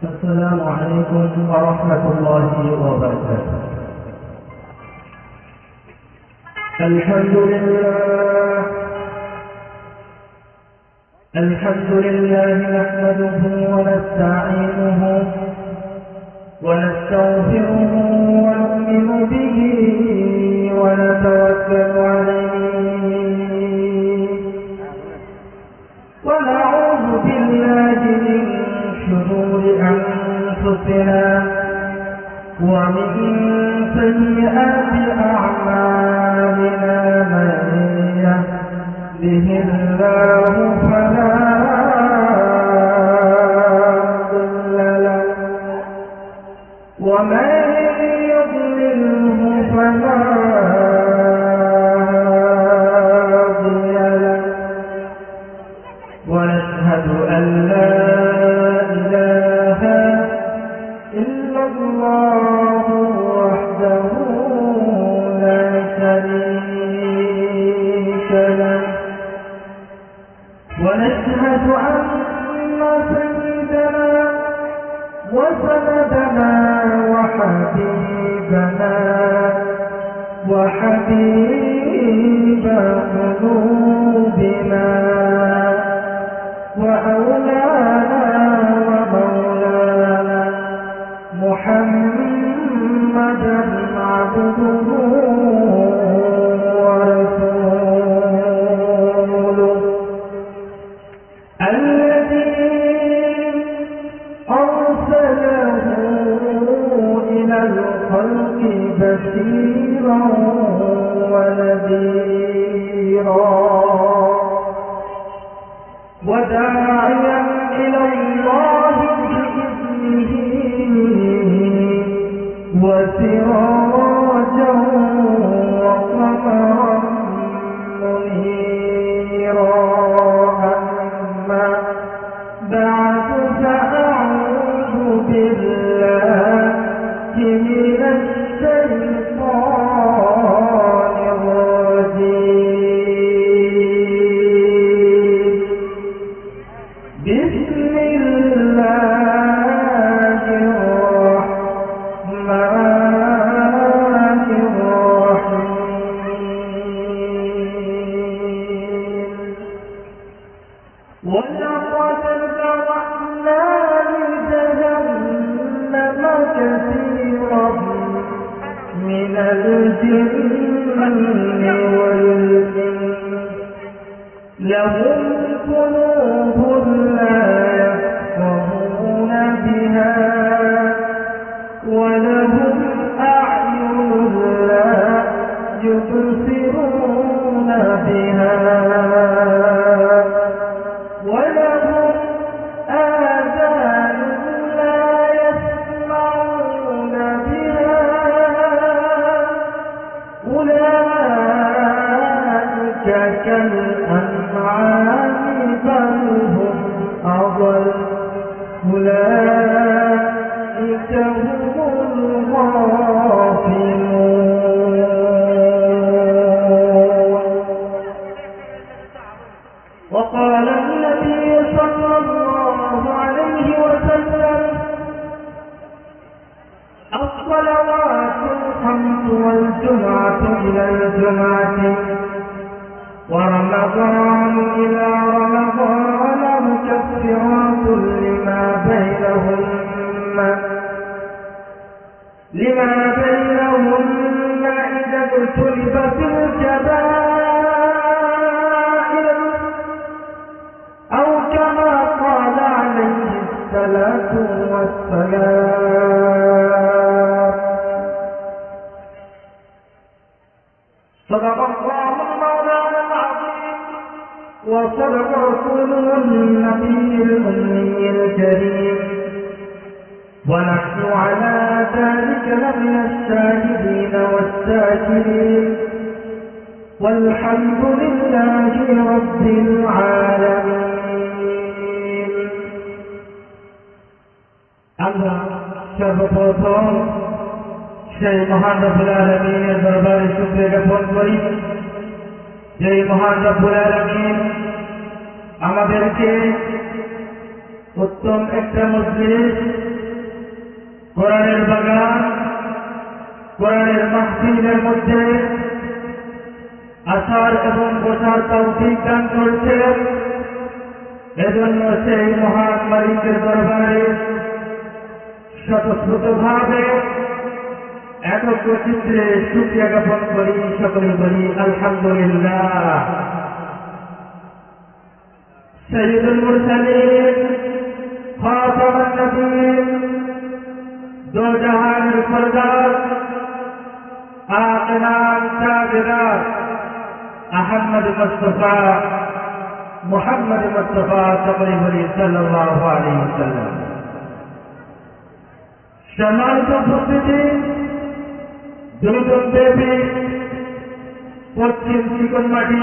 السلام عليكم ورحمة الله وبركاته. الحمد لله نحمده ونستعينه ونستغفره ونؤمن به ونتوكل عليه ونعوذ بالله من شرور أنفسنا ومن سيئات أعمالنا من يهده الله فلا مضل له ومن يضلله فلا هادي له ونشهد أن لا إله إلا الله وحده لا شريك له ونشهد أن سيدنا وسندنا وحبيبنا وحبيب قلوبنا وأولانا ومولانا محمدا عبده ورسوله الذي أرسله إلى الخلق بشيرا ونذيرا وداعيا إلى الله بإذنه وسراجا وقمرا منيرا أما بعد فأعوذ بالله من الشيطان الرجيم بسم الله الرحمن الرحيم ولقد ذرأنا لجهنم كثيرا من الجن والإنس لهم قلوب لا يفقهون بها ولهم أعين لا يبصرون بها ولهم آذان لا يسمعون بها أولئك كالأنعام بل هم أضل أولئك هم الغافلون. وقال النبي صلى الله عليه وسلم الصلوات الخمس والجمعة إلى الجمعة ورمضان إلى رمضان مكفرات لما بينهن إذا اجتنبت الكبائر أو كما قال عليه الصلاة والسلام. صدق الله مولانا العظيم وصدق رسوله النبي الأمي الكريم ونحن على ذلك لمن الشاهدين والشاكرين والحمد لله رب العالمين. আমরা সর্বপ্রথম সেই মহান রব্বুল আলামিনের দরবারে শুকরিয়া জ্ঞাপন করি যে মহান রব্বুল আলামিন আমাদেরকে উত্তম একটা মজলিস, কোরআনের বাগান, কোরআনের মাহফিলের মধ্যে আসার এবং বসার তৌফিক দান করছেন। এজন্য সেই মহান মালিকের দরবারে স্বতঃস্ফূর্তভাবে একত্রিতে শুকরিয়া জ্ঞাপন করি, সকলে বলি আলহামদুলিল্লাহ। সাইয়্যিদুল মুরসালিন, খাতামুন নবীয়্যিন, দো জাহানের সরদার, আকিনাম তাজদার আহমদ মুস্তাফা মুহাম্মদ মুস্তাফা সকলে বলি সাল্লাল্লাহু আলাইহি ওয়াসাল্লাম। সম্মানিত উপস্থিতি, দুর্গমদেবী পশ্চিম চিকনমাটি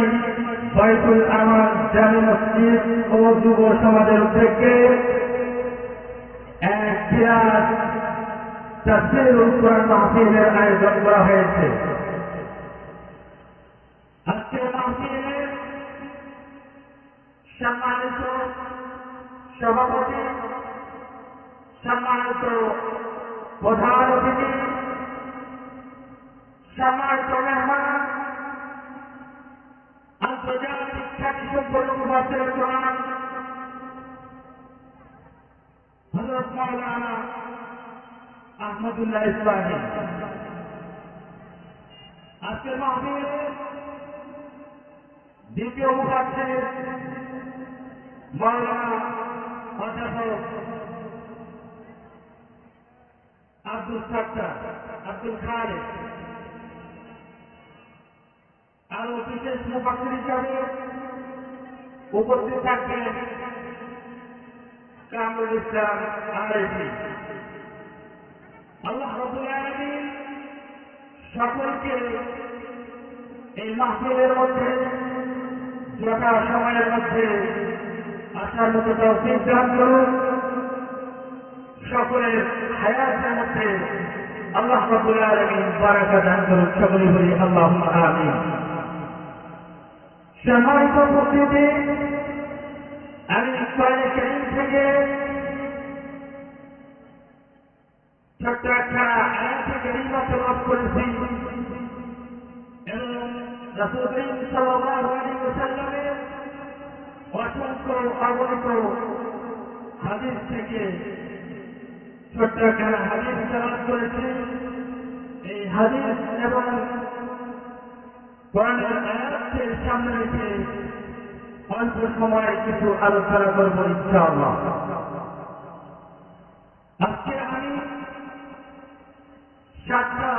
বাইতুল আমান জামে মসজিদ ও যুব সমাজের উদ্যোগে এক বিরাট তাফসীরুল কোরআন মাহফিলের আয়োজন করা হয়েছে। আজকের মাহফিলে সম্মানিত সভাপতি, সম্মানিত প্রধান অতিথি, সম্মানিত মেহমান, আন্তর্জাতিক খ্যাতি সম্পন্ন মুফাসসিরে কোরআন হযরত মাওলানা আহমদুল্লাহ ইসলামী, আজকের মাহফিলে দ্বিতীয় মুফাসসির মাওলানা অধ্যাপক আব্দুল সাত্তার, আব্দুল খালেক, আরো বিশেষ মুফাসসির হিসাবে উপস্থিত থাকবেন কামরুল ইসলাম আরেফি। আল্লাহ রাব্বুল আলামিন সকলকে এই মাহফিলের মধ্যে যথা সময়ের মধ্যে আসার মতো তৌফিক দান করুন। সকলের হায়াতের মধ্যে আল্লাহ রাব্বুল আলামিন বারাকা দান করুন। সকলে বলি আল্লাহুম্মা আমিন। সম্মানিত উপস্থিতি, আমি কোরআনে কারীম থেকে ছোট্ট একটা আয়াতে কারীমা তেলাওয়াত করেছি এবং রাসূল করিম সাল্লাল্লাহু আলাইহি ওয়াসাল্লামের অসংখ্য অগণিত হাদিস থেকে ছোট্ট একটা হাদিস তেলাওয়াত করেছি। এই হাদিস এবং কোরআনের আয়াতকে সামনে রেখে অল্প সময় কিছু আলোচনা করব ইনশাআল্লাহ। আজকে আমি 7টা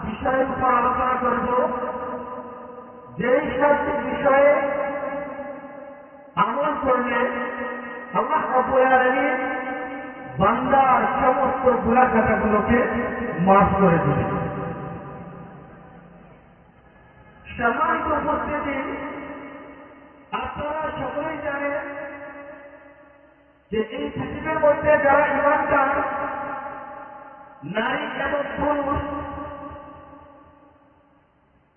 বিষয়ের উপর আলোচনা করব, যেই 7টি বিষয়ে আমল করলে আল্লাহ রাব্বুল আলামিন বান্দার সমস্ত গুনাহ খাতাগুলোকে মাফ করে দিবেন। সম্মানিত উপস্থিতি, আপনারা সকলেই জানেন যে এই পৃথিবীর মধ্যে যারা ঈমানদার নারী এবং পুরুষ,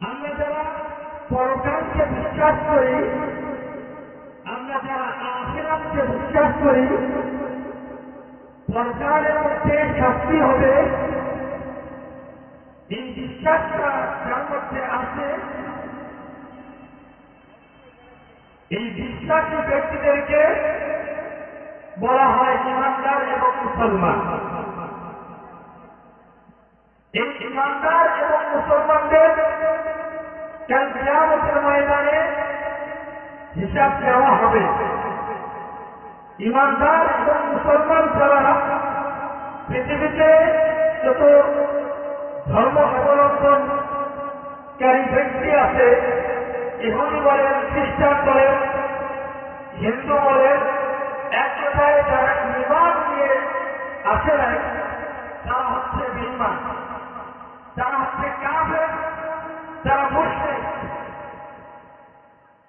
আমরা যারা পরকালকে বিশ্বাস করি, আমরা যারা আখিরাতকে বিশ্বাস করি, পরকালের মধ্যে শাস্তি হবে, এই বিশ্বাসটা যার মধ্যে আছে, এই বিশ্বাসী ব্যক্তিদেরকে বলা হয় ঈমানদার এবং মুসলমান। এই ঈমানদার এবং মুসলমানদের কাল কিয়ামতের ময়দানে হিসাব দেওয়া হবে। ঈমানদার এবং মুসলমান ছাড়া পৃথিবীতে যত ধর্ম অবলম্বনকারী ব্যক্তি আছে, ইহুদি বলেন, খ্রিস্টান বলেন, হিন্দু বলেন, এক কথায় যারা ঈমান নিয়ে আসে নাই, তারা হচ্ছে বেঈমান, তারা হচ্ছে কাফের, তারা মুশরিক।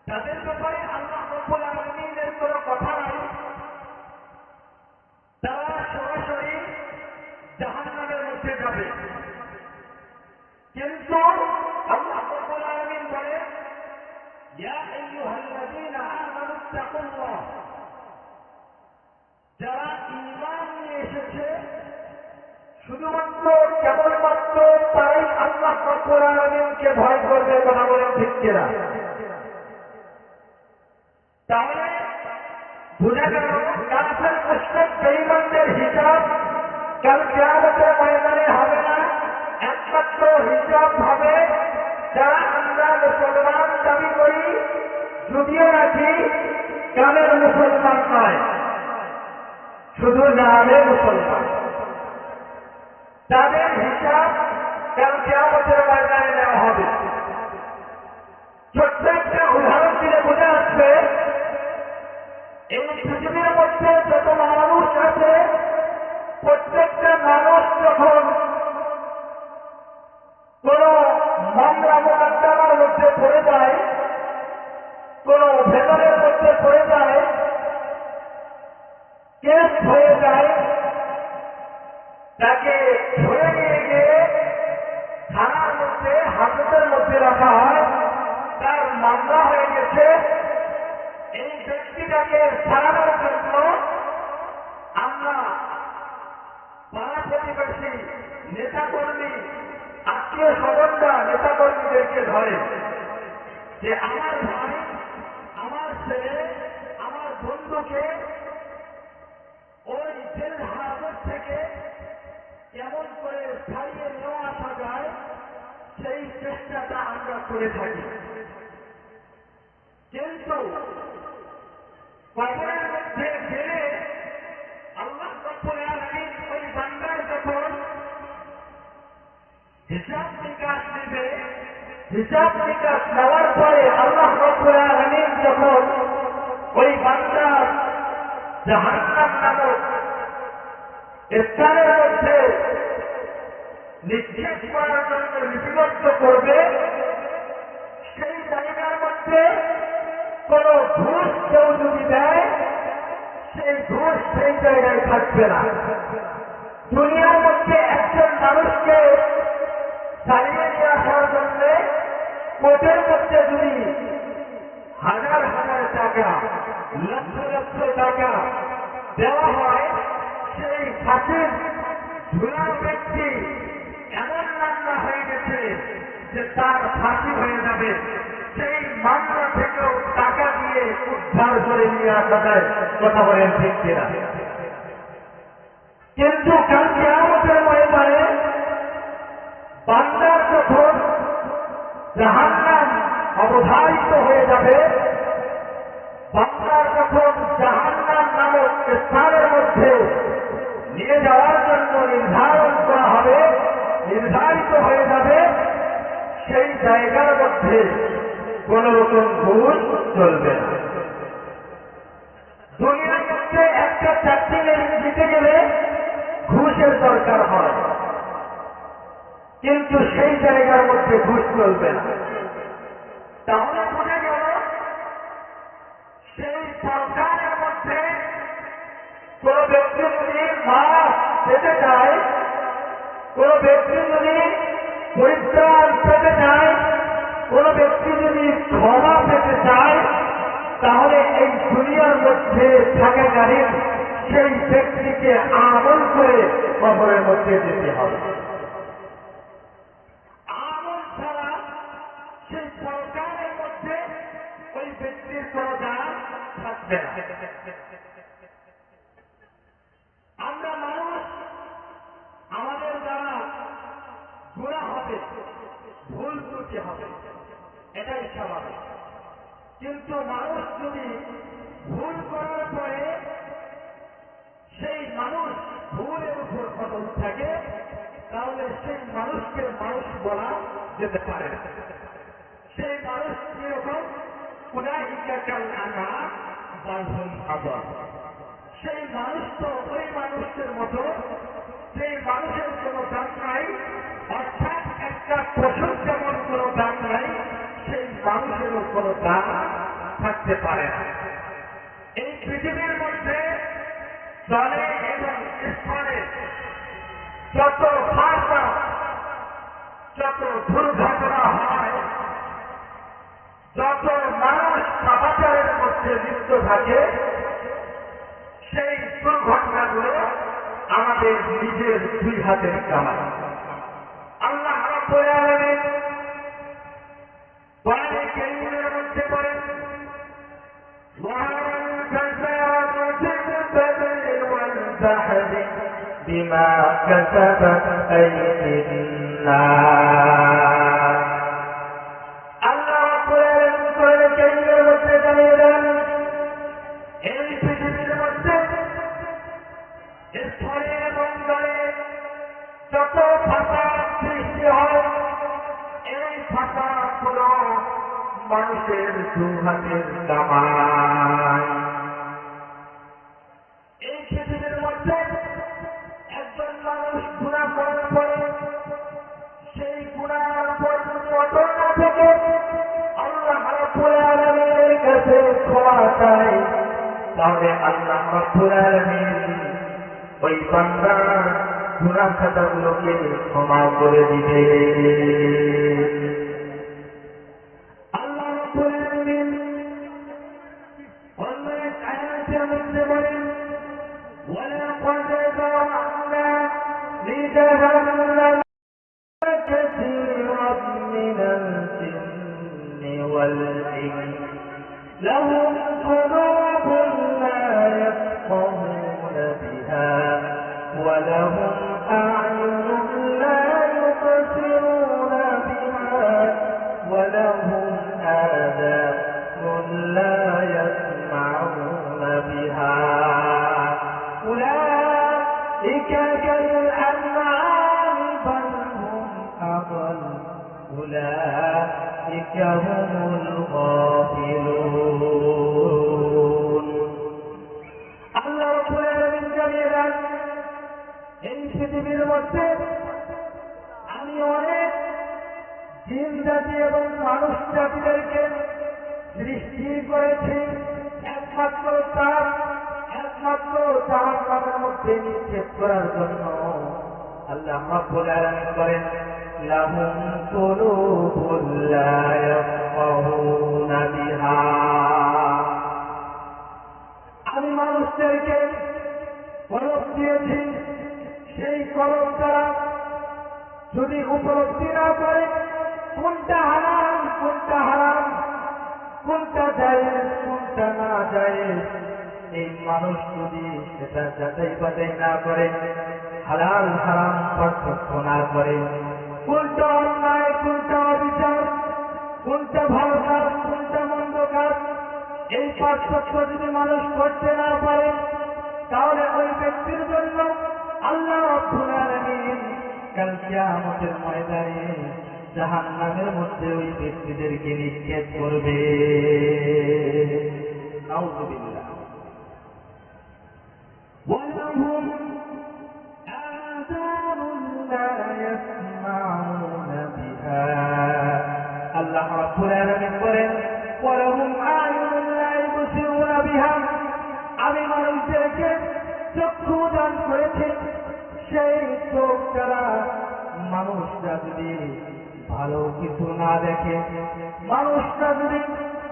তাদের ব্যাপারে আল্লাহ রাব্বুল আলামিনের কোনো কথা নাই, তারা সরাসরি জাহান্নামের মধ্যে যাবে। কিন্তু আল্লাহ রাব্বুল আলামিন বলে, ইয়া আইয়ুহাল্লাযীনা আমানু ইত্তাকুল্লাহ, শুধুমাত্র কেবলমাত্র তারাই আল্লাহ রাব্বুল আলামিনকে ভয় করবে, কথা বলেন ঠিক কিনা? তাহলে বোঝা গেল কাফের মুশরিক বেঈমানদের হিসাব কাল কিয়ামতের ময়দানে হবে না, একমাত্র হিসাব হবে যারা আমরা মুসলমান দাবি করি, যদিও নাকি কামের মুসলমান নয়, শুধু নামে মুসলমান। তাদের হিসাব কাল কিয়ামতের ময়দানে নেওয়া হবে। ছোট্ট একটা উদাহরণ দিলে বোঝা যাচ্ছে এই পৃথিবীর মধ্যে যত মানুষ আছে প্রত্যেকটা মানুষ যখন কোন মামলা মোকদ্দমার মধ্যে পড়ে যায়, কোন ভেতরের মধ্যে পড়ে যায়, কেস হয়ে যায়, তাকে ধরে নিয়ে গিয়ে থানার মধ্যে হাজতের মধ্যে রাখা হয়, তার মামলা হয়ে গেছে। এই ব্যক্তিটাকে ছাড়ানোর জন্য আমরা পাড়া প্রতিবেশী, নেতাকর্মী, আত্মীয় স্বজনরা নেতাকর্মীদেরকে ধরে যে আমার ভাই, আমার ছেলে, আমার বন্ধুকে ওই জেল হাজত থেকে কেমন করে ছাড়িয়ে নেওয়া আসা যায় সেই চেষ্টাটা আমরা করে থাকি। কিন্তু কবরের মধ্যে গেলে আল্লাহ রাব্বুল আলামিন ওই বান্দার যখন হিসাব নিকাশ নেবে, হিসাব নিকাশ নেওয়ার পরে আল্লাহ রাব্বুল আলামিন যখন ওই বান্দার জাহান্নাম নামক স্থানের মধ্যে নিক্ষেপ করার জন্য লিপিবদ্ধ করবে, সেই জায়গার মধ্যে কোন ঘুষ কেউ যদি দেয় সেই ঘুষ সেই জায়গায় থাকবে না। দুনিয়ার মধ্যে একজন মানুষকে চালিয়ে নিয়ে আসার জন্য কোর্টের মধ্যে যদি হাজার হাজার টাকা, লক্ষ লক্ষ টাকা দেওয়া হয়, সেই ফাঁসির ঝুলার ব্যক্তি এমন মামলা হয়ে গেছে যে তার ফাঁসি হয়ে যাবে, সেই মামলা থেকেও টাকা দিয়ে উদ্ধার করে নিয়ে আসা যায়, কথা বলেন ঠিক কিনা? কিন্তু কাল কিয়ামতের ময়দানে বান্দার যখন জাহান্নাম অবধারিত হয়ে যাবে, বান্দার যখন জাহান্নাম নামক স্থানের মধ্যে নিয়ে যাওয়ার জন্য নির্ধারণ করা হবে, নির্ধারিত হয়ে যাবে, সেই জায়গার মধ্যে কোন রকম ঘুষ চলবে না। দুনিয়ার মধ্যে একটা চাকরি দিতে গেলে ঘুষের দরকার হয়, কিন্তু সেই জায়গার মধ্যে ঘুষ চলবে না। তাহলে বোঝা গেল সেই সরকারের মধ্যে কোন ব্যক্তি যদি মাফ পেতে চায়, কোন ব্যক্তি যদি পরিত্রাণ পেতে চায়, কোন ব্যক্তি যদি ক্ষমা পেতে চায়, তাহলে এই দুনিয়ার মধ্যে থাকাকালীন সেই ব্যক্তিকে আমল করে কবরের মধ্যে যেতে হবে। আমল ছাড়া সেই সরকারের মধ্যে ওই ব্যক্তির কোন দাম থাকবে না। আমরা মানুষ, আমাদের দ্বারা গুনাহ হবে, ভুল ত্রুটি হবে, এটাই স্বাভাবিক। কিন্তু মানুষ যদি ভুল করার পরে সেই মানুষ ভুলের উপর অটল থাকে, তাহলে সেই মানুষকে মানুষ বলা যেতে পারে। সেই মানুষ কিরকম? উলাইকা কাল আনআম বাল হুম আযাল। সেই মানুষ তো ওই মানুষের মতো, সেই মানুষের কোনো দাম নাই, অর্থাৎ একটা পশুর যেমন কোনো দাম নাই, সেই মানুষেরও কোনো দাম থাকতে পারে না। এই পৃথিবীর মধ্যে জলে এবং স্থলে যত ভাষা, যত দুর্ঘটনা হয়, যত মানুষ পাপাচারের মধ্যে লিপ্ত থাকে, সেই দুর্ঘটনাগুলো আমাদের নিজের দুই হাতের কামাই। আল্লাহ রাব্বুল আলামিন কোরআনে কারীমের মধ্যে বলেন بما كسبت أيدي الناس আল্লাহ রাব্বুল আলামিন কোরআনে কারীমের মধ্যে জানিয়ে দেন এই পৃথিবীর মধ্যে স্থলে এবং জলে যত ফাসাদ সৃষ্টি হয় এই ফাসাদগুলো মানুষের দু হাতের কামাই। এই পৃথিবীর মধ্যে একজন মানুষ গুনাহ করার পরে সেই গুনাহের উপর যদি অটল না থেকে আল্লাহ রাব্বুল আলামিনের কাছে ক্ষমা চায়, তাহলে আল্লাহ রাব্বুল আলামিন ওই বান্দার গুনাহ খাতাগুলোকে ক্ষমা করে দিবে। আল্লাহ রাব্বুল আলামিন অন্য এক আয়াতের মধ্যে বলেন ولقد ذرأنا لجهنم كثيرا من الجن والإنس لهم قلوب لا يفقهون بها ولهم أعين لا يبصرون بها ولهم آذان لا يسمعون بها أولئك كالأنعام بل هم أضل أولئك هم الغافلون আল্লাহ রাব্বুল আলামিন জানিয়ে দেন এই পৃথিবীর মধ্যে আমি অনেক জিন জাতি এবং মানুষ জাতিদেরকে সৃষ্টি করেছি একমাত্র জাহান্নামের মধ্যে নিক্ষেপ করার জন্য। আল্লাহ রাব্বুল আলামিন বলেন লাহুম কুলুবুন লা ইয়াফকাহুনা বিহা, আমি মানুষদেরকে কলব দিয়েছি, সেই কলব দ্বারা যদি উপলব্ধি না করে কোনটা হালাল কোনটা হারাম, কোনটা জায়েজ কোনটা না জায়েজ, এই মানুষ যদি সেটা যাচাই বাছাই না করে, হালাল হারাম পার্থক্য না করে, কোনটা অন্যায় কোনটা অবিচার, কোনটা ভালো কাজ কোনটা মন্দ কাজ, এই পার্থক্য যদি মানুষ করতে না পারে, তাহলে ওই ব্যক্তির জন্য আল্লাহ রাব্বুল আলামিন কাল কিয়ামতের ময়দানে জাহান্নামের মধ্যে ওই ব্যক্তিদেরকে নিক্ষেপ করবে। নাউযুবিল্লাহ। ولهم آذان لا يسمعون بها আল্লাহ রাব্বুল আলামিন বলেন ولهم أعين لا يبصرون بها, আমি মানুষদেরকে চক্ষু দান করেছি, সেই চোখ দ্বারা মানুষরা যদি ভালো কিছু না দেখে, মানুষরা যদি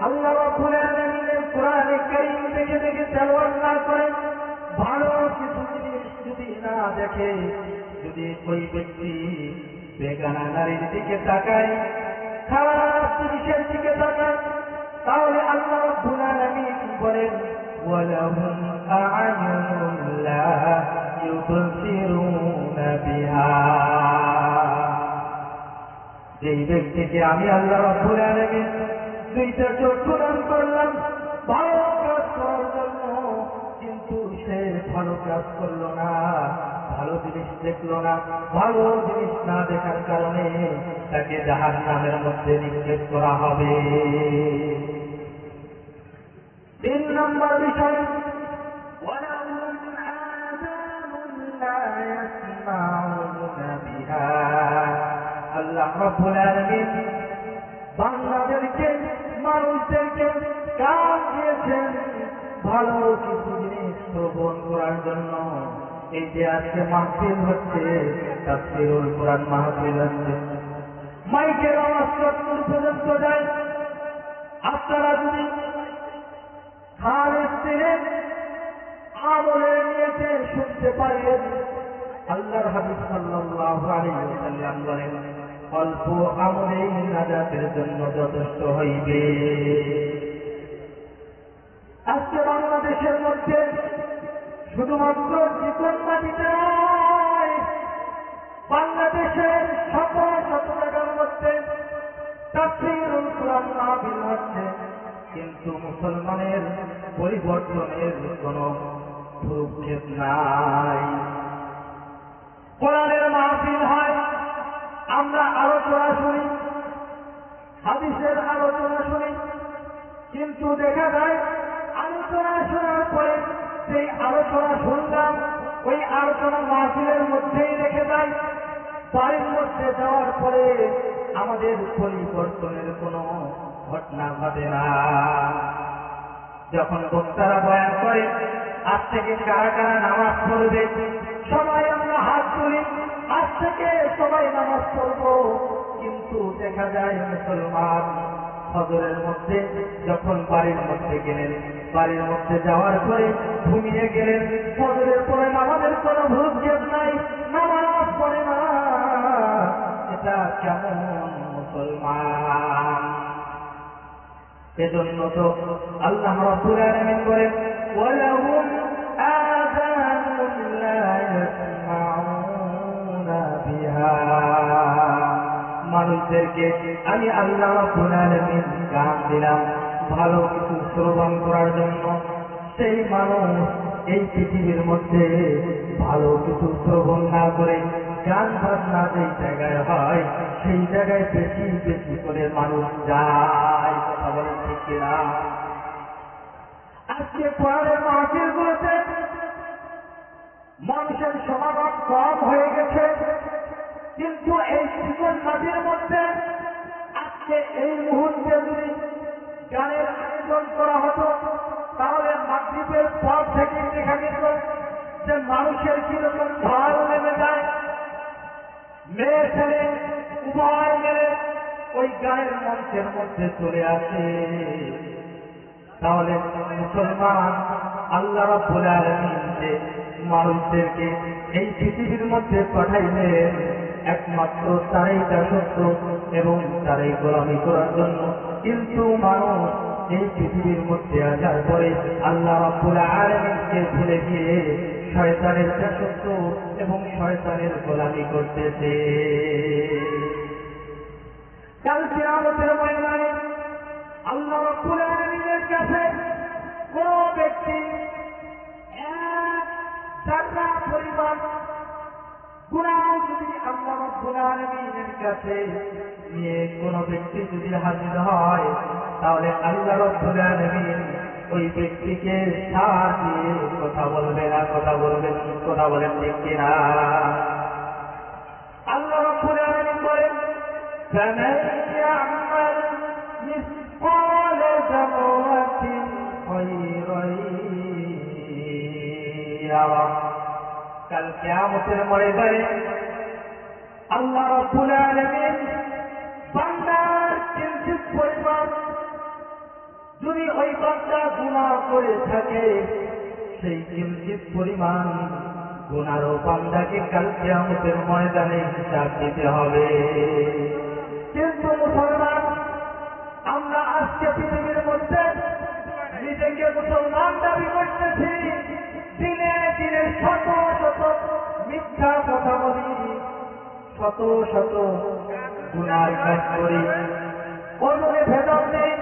আল্লাহ রাব্বুল আলামিনের কোরআনে কারীম দেখে দেখে তেলাওয়াত না করে, ভালো কিছু জিনিস যদি না দেখে, যদি ওই ব্যক্তি বেগানা নারীর দিকে তাকায়, খারাপ জিনিসের দিকে তাকায়, তাহলে আল্লাহ রাব্বুল আলামিন বলেন ওয়ালাহুম আ'য়ুনুন লা ইউবসিরুনা বিহা, যেই ব্যক্তিকে আমি আল্লাহ রাব্বুল আলামিন দুইটা চক্ষু দান করলাম ভালো কাজ করার জন্য, কিন্তু সে ভালো কাজ করলো না, ভালো জিনিস দেখলো না, ভালো জিনিস না দেখার কারণে তাকে জাহান্নামের মধ্যে নিক্ষেপ করা হবে। 3 নম্বর বিষয় ওয়ালাহুম আযানুন লা ইয়াসমাউনা বিহা, আল্লাহ রাব্বুল আলামিন বান্দাদেরকে মানুষদেরকে কান দিয়েছেন ভালো কিছু জিনিস শ্রবণ করার জন্য। এই যে আজকে মাহফিল হচ্ছে, তাফসীরুল কোরআন মাহফিল হচ্ছে, মাইকের আওয়াজ কতদূর পর্যন্ত যায়, আপনারা যদি খালেস থেকে আমলের নিয়েছে শুনতে পারেন। আল্লাহর হাবিব সাল্লাল্লাহু আলাইহি ওয়াসাল্লাম বলেন, অল্প আমলেই নাজাতের জন্য যথেষ্ট হইবে। আজকে বাংলাদেশের মধ্যে শুধুমাত্র চিকন মাটিতে নয়, বাংলাদেশের শত শত জায়গার মধ্যে তাফসীরুল কুরআন মাহফিল হচ্ছে, কিন্তু মুসলমানের পরিবর্তনের কোনো ভ্রুক্ষেপ নাই। কোরআনের মাহফিল হয়, আমরা আলোচনা শুনি, হাদিসের আলোচনা শুনি, কিন্তু দেখা যায় আলোচনা শোনার পরে সেই আলোচনা শুনলাম, ওই আলোচনা মাহফিলের মধ্যেই রেখে যায়। বাড়ির মধ্যে যাওয়ার পরে আমাদের পরিবর্তনের কোনো ঘটনা ঘটে না। যখন বক্তারা বয়ান করে আজ থেকে কারা কারা নামাজ পড়বে, সবাই আমরা হাত তুলি, আজ থেকে সবাই নামাজ পড়ব, কিন্তু দেখা যায় মুসলমান ফজরের মধ্যে যখন বাড়ির মধ্যে গেলেন, বাড়ির মধ্যে যাওয়ার পরে ঘুমিয়ে গেলেন, ফজরের পরে নামাজের কোনো ভ্রুক্ষেপ নাই, নামাজ পড়ে না। এটা কেমন মুসলমান? এজন্য তো আল্লাহ রাব্বুল আলামিন বলেন, ওয়ালাহুম আযানুন লা ইয়াসমাউনা বিহা, মানুষদেরকে আমি আল্লাহ রাব্বুল আলামিন কান দিলাম ভালো কিছু শ্রবণ করার জন্য। সেই মানুষ এই পৃথিবীর মধ্যে ভালো কিছু শ্রবণ না করে গান বাজনা যেই জায়গায় হয় সেই জায়গায় বেশি বেশি করে মানুষ যায়। কথা বলেন ঠিক কিনা? আজকে কোরআনের মাহফিলগুলোতে মানুষের সমাগম কম হয়ে গেছে, কিন্তু এই চিকন মাটির মধ্যে আজকে এই মুহূর্তে যদি গানের আয়োজন করা হতো, তাহলে মাগরিবের পর থেকে দেখা যেত যে মানুষের কিরকম ঢল নেমে যায়, মেয়ে ছেলে উভয় মেলে ওই গানের মঞ্চের মধ্যে চলে আসে। তাহলে মুসলমান আল্লাহ রাব্বুল আলামিন যে মানুষদেরকে এই পৃথিবীর মধ্যে পাঠাইলেন একমাত্র তারই দাসত্ব এবং তারই গোলামি করার জন্য, কিন্তু মানুষ এই পৃথিবীর মধ্যে আসার পরে আল্লাহ রাব্বুল আলামিনকে ভুলে গিয়ে শয়তানের দাসত্ব এবং শয়তানের গোলামি করতেছে। কাল কিয়ামতের ময়দানে আল্লাহ রাব্বুল আলামিনের কাছে কোন ব্যক্তি এক যারা পরিমাণ গুনাহ যদি আল্লাহ রাব্বুল আলামিনের কাছে নিয়ে কোন ব্যক্তি যদি হাজির হয়, তাহলে আল্লাহ রাব্বুল আলামিন ওই ব্যক্তিকে ছাড় দিয়ে কথা বলবে না। কথা বলবেন, কথা বলেন ঠিক কিনা? আল্লাহ রাব্বুল আলামিন বলেন, فَمَن يَعْمَلْ مِثْقَالَ ذَرَّةٍ خَيْرًا يَرَهُ। কাল কিয়ামতের ময়দানে আল্লাহ রাব্বুল আলামিন বান্দার কিঞ্চিৎ পরিমাণ যদি ওই বান্দা গুনাহ করে থাকে, সেই কিঞ্চিৎ পরিমাণ গুনাহর বান্দাকে কাল কিয়ামতের ময়দানে হিসাব দিতে হবে। কিন্তু মুসলমান আমরা আজকে পৃথিবীর মধ্যে নিজেকে মুসলমান দাবি করতেছি, দিনে দিনে শত শত মিথ্যা কথা বলি, শত শত গুনার কাজ করি, ওজনে ভেদাল নেই,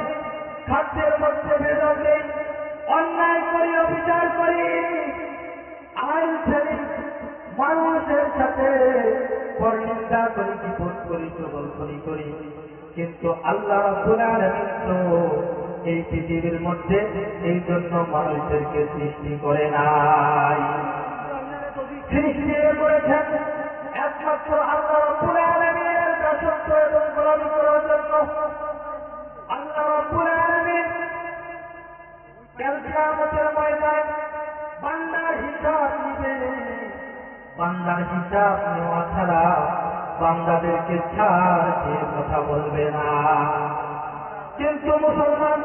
খাদ্যের মধ্যে ভেদাল নেই, অন্যায় করি, অবিচার করি, আইন ফেলি, মানুষের সাথে পরনিন্দা করি, বিপদ করি, চগলখড়ি করি, কিন্তু আল্লাহ রাব্বুল আলামিন তো এই পৃথিবীর মধ্যে এই জন্য মানুষদেরকে সৃষ্টি করে নাই। সৃষ্টি করেছেন একমাত্র আল্লাহ রাব্বুল আলামিনের দাসত্ব এবং গোলামি করার জন্য। আল্লাহ রাব্বুল আলামিন কাল কিয়ামতের ময়দানে বান্দার হিসাব নিবে। বান্দার হিসাব নেওয়া ছাড়া বান্দাদেরকে ছাড় দিয়ে কথা বলবে না। কিন্তু মুসলমান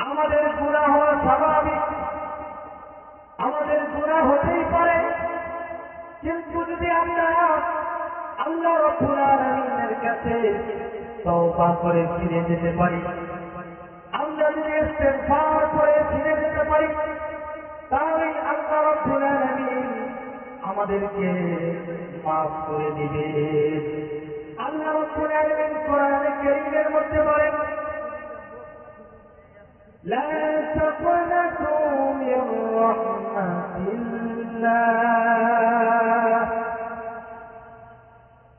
আমাদের গুনাহ হওয়া স্বাভাবিক, আমাদের গুনাহ হতে আল্লাহ রাব্বুল আলামিনের কাছে তওবা করে ফিরে যেতে পারি, আমরা যদি ইস্তেগফার করে ফিরে যেতে পারি, তাহলে আল্লাহ রাব্বুল আলামিন আমাদেরকে মাফ করে দিবে। আল্লাহ রাব্বুল আলামিন কোরআনে কারীমের মধ্যে বলেন, লা তাকনাতু মির রাহমাতিল্লাহ।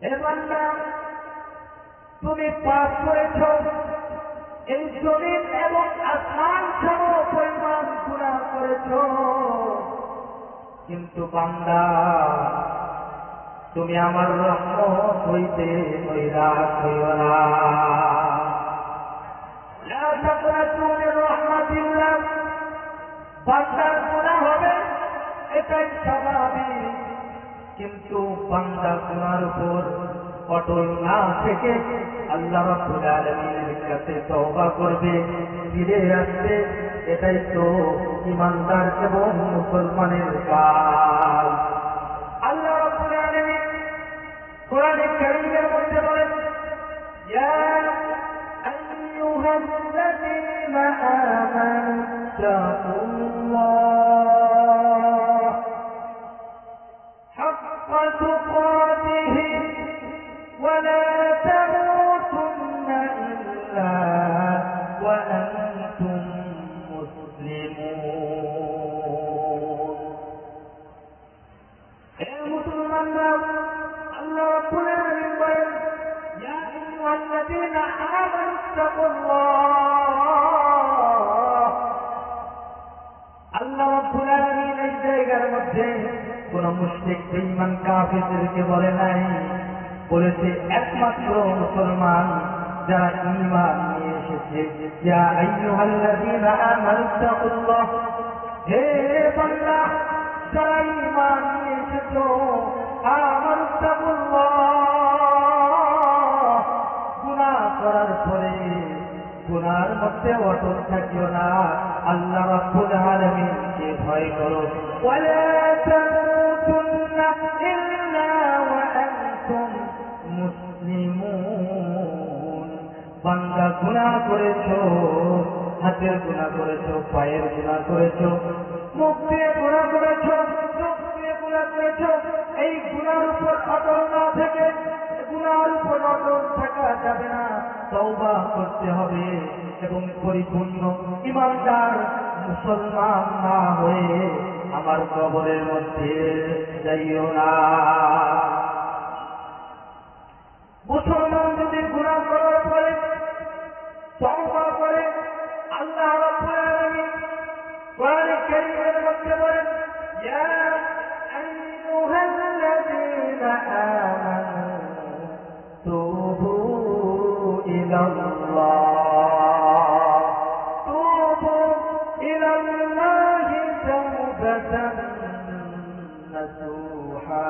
হে বান্দা, তুমি পাপ করেছ, এই জমিন এবং আসমান সম পরিমাণ গুনাহ করেছ, কিন্তু বান্দা তুমি আমার রহমত হইতে নৈরাশ হইও না। লা তাকনাতু মির রাহমাতিল্লাহ। বান্দার গুনাহ হবে, এটাই স্বাভাবিক, কিন্তু বান্দা গুনার উপর অটল না থেকে আল্লাহ রাব্বুল আলামিনের কাছে তওবা করবে, ফিরে আসবে, এটাই তো ঈমানদার এবং মুসলমানের কাজ। আল্লাহ রাব্বুল আলামিন কোরআনে কারীমের মধ্যে বলেন, ইয়া আইয়ুহাল্লাযীনা আমানু তাকুল্লাহ হাক্কা তুকাতিহি ওয়া লা তামুতুন্না ইল্লা ওয়া আনতুম মুসলিমুন। হে মুসলমানরা, আল্লাহ রাব্বুল আলামিন বলেন, ইয়া আইয়ুহাল্লাযীনা আমানু তাকুল্লাহ। আল্লাহ রাব্বুল আলামিন এই জায়গার মধ্যে কোন মুশরিক বেঈমান কাফিরদেরকে বলে নাই, বলেছে একমাত্র মুসলমান যারা ঈমান নিয়ে এসেছে। ইয়া আইয়ুহাল্লাযীনা আমানু তাকুল্লাহ। হে বান্দা, যারা ঈমান নিয়ে এসেছো, আমানু তাকুল্লাহ। গুনাহ করার পরে গুনার মধ্যে অটল থাকিও না, আল্লাহ রাব্বুল আলামিনকে ভয় করো। ওয়ালা তামুতুন্না ইল্লা ওয়া আনতুম মুসলিমুন। বান্দা গুনাহ করেছো, হাতের গুনাহ করেছো, পায়ের গুনাহ করেছো, মুখ দিয়ে গুনাহ করেছো, চোখ দিয়ে গুনাহ করেছো, এই গুনার উপর অটল না থেকে, গুনার উপর অটল থাকা যাবে না, তওবা করতে হবে এবং পরিপূর্ণ ঈমানদার মুসলমান না হয়ে আমার কবরের মধ্যে যাইও না। মুসলমান যদি গুনাহ করার পরে তওবা করে, আল্লাহ রাব্বুল আলামিন কোরআনে কারীমের মধ্যে বলেন, ইয়া আইয়ুহাল্লাযীনা আমানু তুবু ইলাল্লাহ, তুবু ইলাল্লাহি তাওবাতান নাসুহা।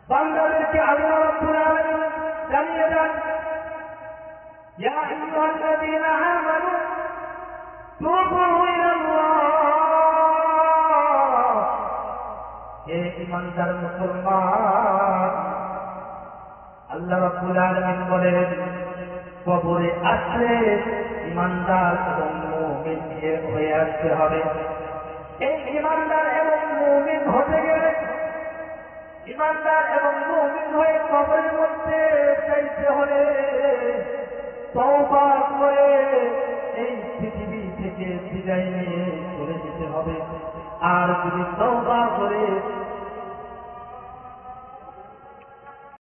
বান্দাদেরকে আল্লাহ রাব্বুল আলামিন জানিয়ে দেন, ইয়া আইয়ুহাল্লাযীনা আমানু তুবু ইলাল্লাহ। হে ঈমানদার মুসলমান, আল্লাহ রাব্বুল আলামিন বলেন, কবরে আসলে ঈমানদার এবং মুমিন হয়ে আসতে হবে। এই ঈমানদার এবং মুমিন হতে গেলে, ঈমানদার এবং মুমিন হয়ে কবরের মধ্যে যাইতে হলে তওবা করে এই পৃথিবী থেকে বিদায় নিয়ে চলে যেতে হবে। আর যদি তওবা করে